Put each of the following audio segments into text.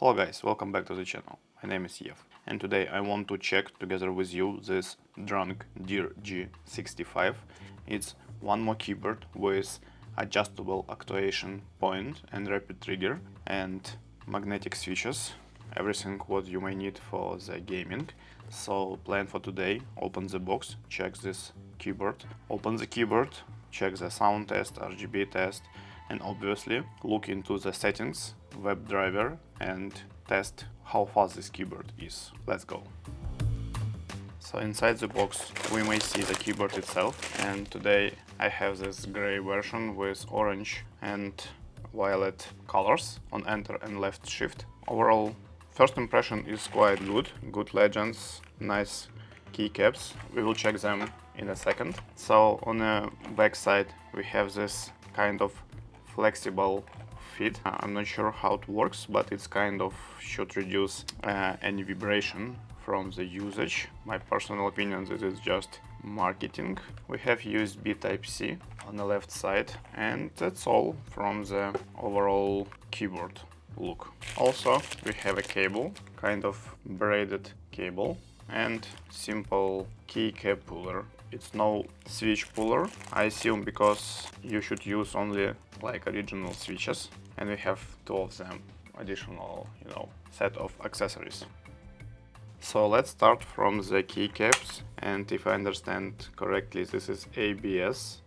Hello guys, welcome back to the channel. My name is Yev, and today I want to check together with you this DrunkDeer G65. It's one more keyboard with adjustable actuation point and rapid trigger and magnetic switches. Everything what you may need for the gaming. So plan for today: open the box, check this keyboard, open the keyboard, check the sound test, RGB test, and obviously look into the settings, web driver, and test how fast this keyboard is. Let's go. So inside the box we may see the keyboard itself, and today I have this gray version with orange and violet colors on enter and left shift. Overall, first impression is quite good legends, nice keycaps. We will check them in a second. So on the back side we have this kind of flexible fit. I'm not sure how it works, but it's kind of should reduce any vibration from the usage. My personal opinion, this is just marketing. We have USB Type-C on the left side, and that's all from the overall keyboard look. Also, we have a cable, kind of braided cable, and simple keycap puller. It's no switch puller, I assume, because you should use only like original switches, and we have two of them, additional, set of accessories. So let's start from the keycaps, and if I understand correctly, this is ABS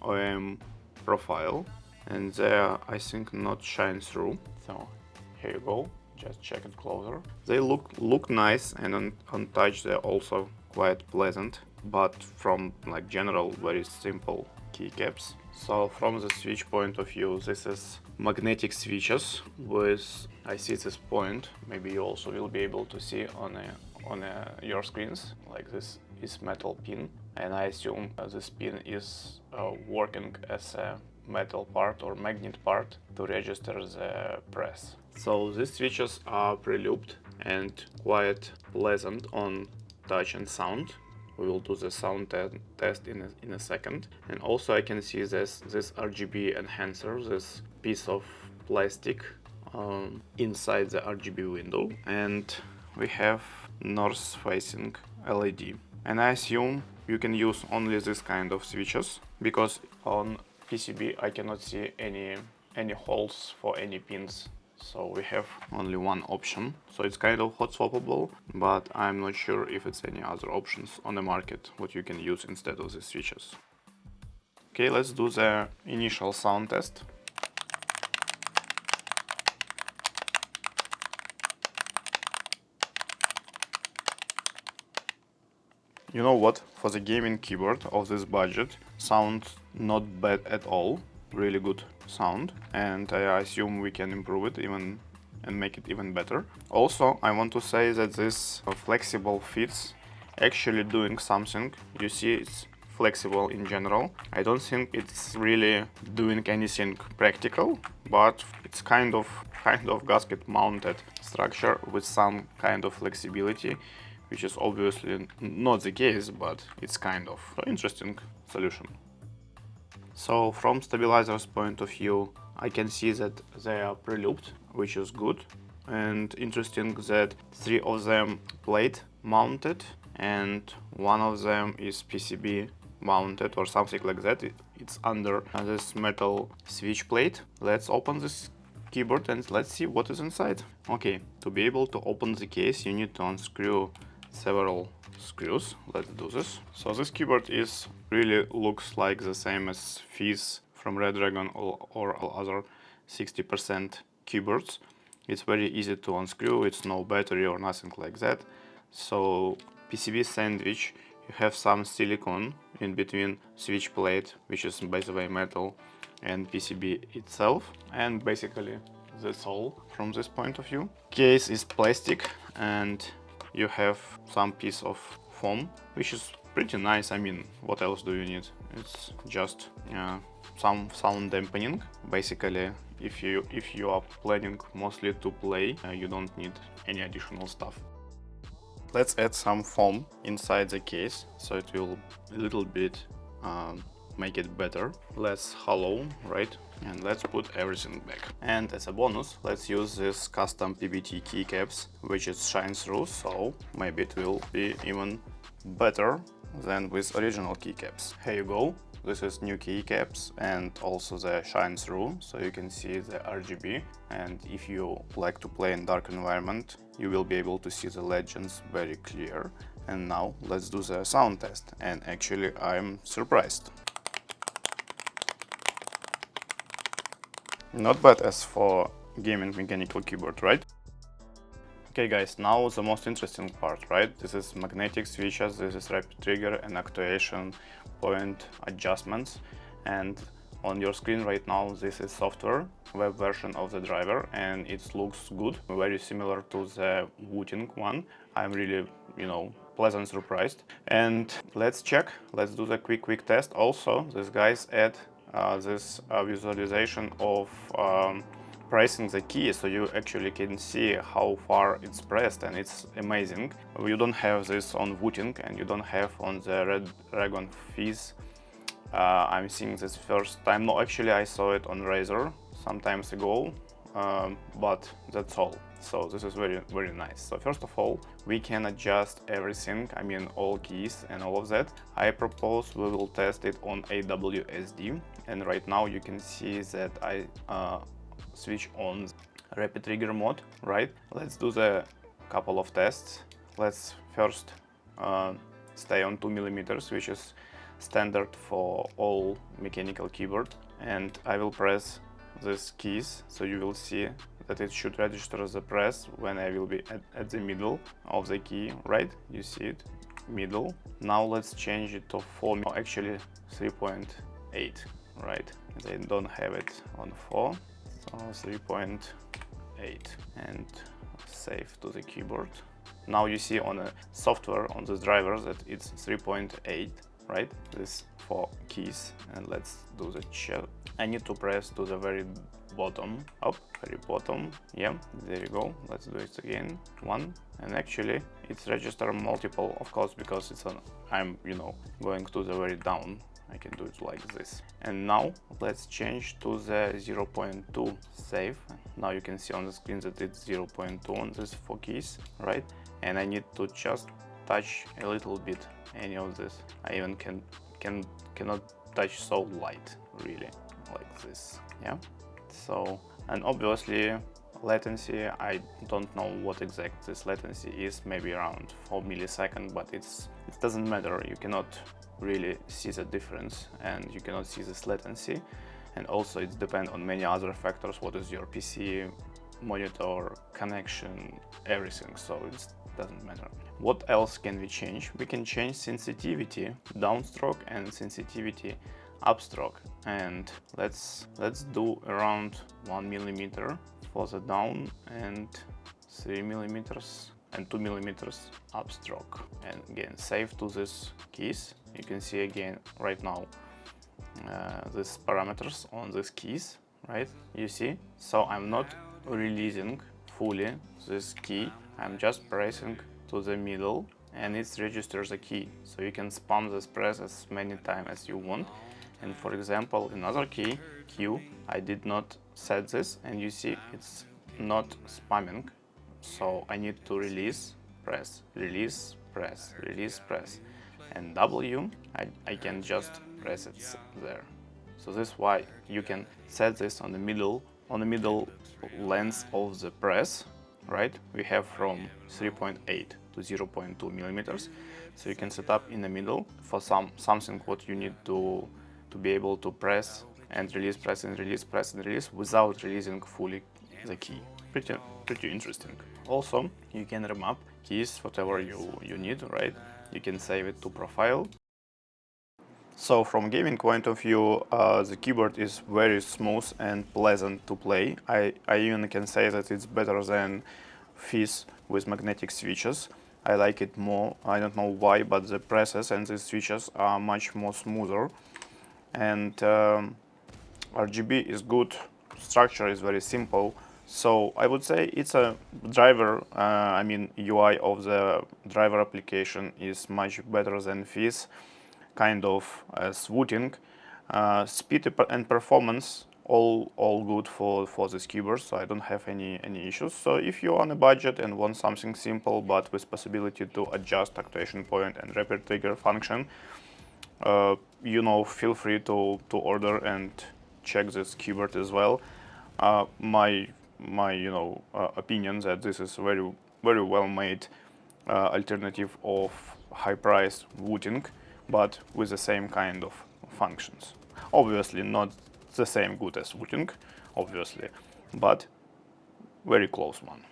OM profile, and they are, I think, not shine through. So here you go, just check it closer. They look nice, and on touch they're also quite pleasant, but from like general very simple keycaps. So from the switch point of view, this is magnetic switches with, I see this point, maybe you also will be able to see on your screens, like this is metal pin, and I assume this pin is working as a metal part or magnet part to register the press. So these switches are pre-looped and quite pleasant on touch and sound. We will do the sound test in a second. And also I can see this RGB enhancer, this piece of plastic inside the RGB window. And we have north-facing LED. And I assume you can use only this kind of switches, because on PCB I cannot see any holes for any pins. So we have only one option. So it's kind of hot swappable, but I'm not sure if it's any other options on the market what you can use instead of the switches. Okay, let's do the initial sound test. You know what? For the gaming keyboard of this budget, sounds not bad at all. Really good sound, and I assume we can improve it even and make it even better. Also, I want to say that this flexible fits actually doing something. You see, it's flexible in general. I don't think it's really doing anything practical, but it's kind of gasket mounted structure with some kind of flexibility, which is obviously not the case, but it's kind of an interesting solution. So from stabilizer's point of view, I can see that they are pre-looped, which is good, and interesting that 3 of them plate mounted and 1 of them is PCB mounted or something like that. It's under this metal switch plate. Let's open this keyboard and let's see what is inside. Okay, to be able to open the case, you need to unscrew several screws. Let's do this. So this keyboard really looks like the same as Fizz from Redragon or other 60% keyboards. It's very easy to unscrew, it's no battery or nothing like that. So PCB sandwich, you have some silicone in between switch plate, which is by the way metal, and PCB itself, and basically that's all from this point of view. Case is plastic, and you have some piece of foam, which is pretty nice. I mean, what else do you need? It's just some sound dampening. Basically, if you are planning mostly to play, you don't need any additional stuff. Let's add some foam inside the case, so it will a little bit make it better, less hollow, right? And let's put everything back. And as a bonus, let's use this custom PBT keycaps, which is shine through, so maybe it will be even better than with original keycaps. Here you go. This is new keycaps and also the shine through, so you can see the RGB. And if you like to play in dark environment, you will be able to see the legends very clear. And now let's do the sound test. And actually I'm surprised. Not bad as for gaming mechanical keyboard, right? Okay guys, now the most interesting part, right? This is magnetic switches, this is rapid trigger and actuation point adjustments. And on your screen right now, this is software, web version of the driver, and it looks good, very similar to the Wooting one. I'm really, pleasant surprised. And let's check, let's do the quick test. Also, these guys add this visualization of pressing the key, so you actually can see how far it's pressed, and it's amazing. You don't have this on Wooting and you don't have on the Red Dragon Fizz. I'm seeing this first time. No, actually I saw it on Razer some times ago, but that's all. So this is very nice. So first of all, we can adjust everything, I mean all keys and all of that. I propose we will test it on AWSD, and right now you can see that I switch on rapid trigger mode, right? Let's do the couple of tests. Let's first stay on 2mm, which is standard for all mechanical keyboard, and I will press these keys, so you will see that it should register the press when I will be at the middle of the key, right? You see it, middle. Now let's change it to 4, actually 3.8, right? They don't have it on 4, so 3.8, and save to the keyboard. Now you see on a software on this driver that it's 3.8, right? This 4 keys, and let's do the check. I need to press to the very bottom, very bottom. Yeah, there you go. Let's do it again. 1, and actually it's register multiple, of course, because it's on. I'm going to the very down. I can do it like this. And now let's change to the 0.2 save. Now you can see on the screen that it's 0.2 on these 4 keys, right? And I need to just touch a little bit any of this. I even cannot touch so light, really, like this. Yeah. So, and obviously latency, I don't know what exact this latency is, maybe around 4 milliseconds, but it doesn't matter. You cannot really see the difference, and you cannot see this latency. And also it depends on many other factors. What is your PC, monitor, connection, everything, so it doesn't matter. What else can we change? We can change sensitivity downstroke and sensitivity upstroke, and let's do around 1 millimeter for the down and 3 millimeters and 2 millimeters upstroke. And again, save to these keys. You can see again right now these parameters on these keys, right? You see, so I'm not releasing fully this key, I'm just pressing to the middle, and it registers the key, so you can spam this press as many times as you want. And for example, another key, Q, I did not set this, and you see it's not spamming, so I need to release, press, release, press, release, press. And W, I can just press it there. So this is why you can set this on the middle length of the press, right? We have from 3.8 to 0.2 millimeters, so you can set up in the middle for something what you need to be able to press and release, press and release, press and release without releasing fully the key. Pretty interesting. Also, you can remap keys whatever you need, right? You can save it to profile. So from gaming point of view, the keyboard is very smooth and pleasant to play. I even can say that it's better than Fizz with magnetic switches. I like it more. I don't know why, but the presses and the switches are much more smoother. And RGB is good, structure is very simple. So I would say it's a driver, UI of the driver application is much better than Fizz, kind of as Wooting. Speed and performance all good for this keyboard, so I don't have any issues. So if you're on a budget and want something simple but with possibility to adjust actuation point and rapid trigger function, feel free to order and check this keyboard as well. My opinion that this is very well made alternative of high price Wooting, but with the same kind of functions. Obviously not the same good as Wooting, obviously, but very close one.